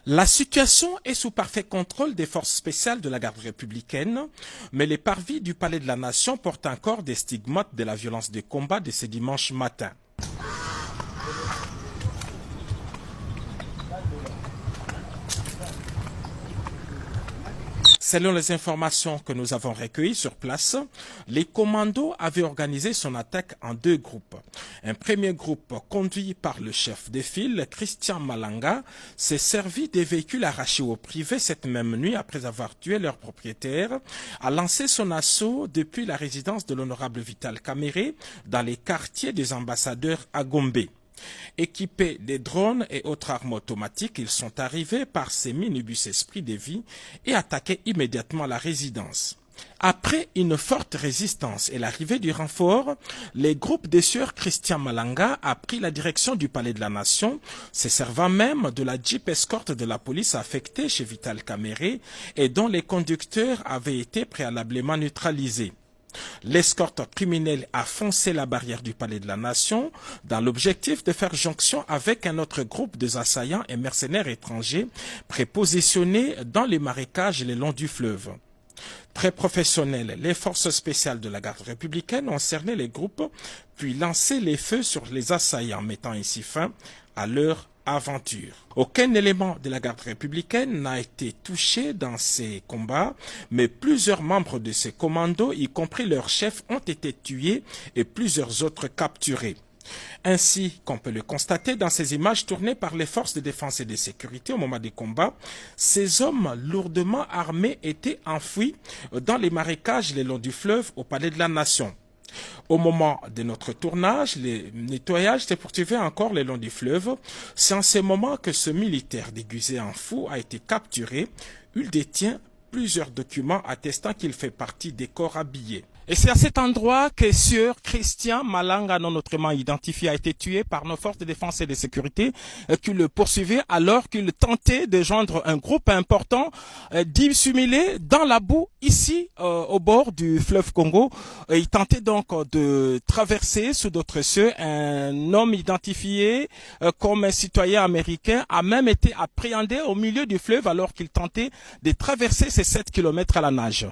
La situation est sous parfait contrôle des forces spéciales de la garde républicaine, mais les parvis du Palais de la Nation portent encore des stigmates de la violence des combats de ce dimanche matin. Selon les informations que nous avons recueillies sur place, les commandos avaient organisé son attaque en deux groupes. Un premier groupe, conduit par le chef de file, Christian Malanga, s'est servi des véhicules arrachés au privé cette même nuit après avoir tué leur propriétaire, a lancé son assaut depuis la résidence de l'honorable Vital Kamerhe dans les quartiers des ambassadeurs à Gombe. Équipés des drones et autres armes automatiques, ils sont arrivés par ces minibus Esprit de Vie et attaqué immédiatement la résidence. Après une forte résistance et l'arrivée du renfort, les groupes des sœurs Christian Malanga a pris la direction du Palais de la Nation, se servant même de la Jeep escorte de la police affectée chez Vital Kamerhe et dont les conducteurs avaient été préalablement neutralisés. L'escorte criminelle a foncé la barrière du Palais de la Nation dans l'objectif de faire jonction avec un autre groupe de assaillants et mercenaires étrangers prépositionnés dans les marécages le long du fleuve. Très professionnels, les forces spéciales de la garde républicaine ont cerné les groupes puis lancé les feux sur les assaillants, mettant ainsi fin à leur aventure. Aucun élément de la garde républicaine n'a été touché dans ces combats, mais plusieurs membres de ces commandos, y compris leurs chefs, ont été tués et plusieurs autres capturés. Ainsi qu'on peut le constater dans ces images tournées par les forces de défense et de sécurité au moment des combats, ces hommes lourdement armés étaient enfouis dans les marécages le long du fleuve au Palais de la Nation. Au moment de notre tournage, le nettoyage s'est poursuivi encore le long du fleuve. C'est en ce moment que ce militaire déguisé en fou a été capturé. Il détient plusieurs documents attestant qu'il fait partie des corps habillés. Et c'est à cet endroit que Sieur Christian Malanga, non autrement identifié, a été tué par nos forces de défense et de sécurité qui le poursuivaient alors qu'il tentait de joindre un groupe important dissimulé dans la boue ici au bord du fleuve Congo. Il tentait donc de traverser sous d'autres cieux. Un homme identifié comme un citoyen américain a même été appréhendé au milieu du fleuve alors qu'il tentait de traverser ces 7 kilomètres à la nage.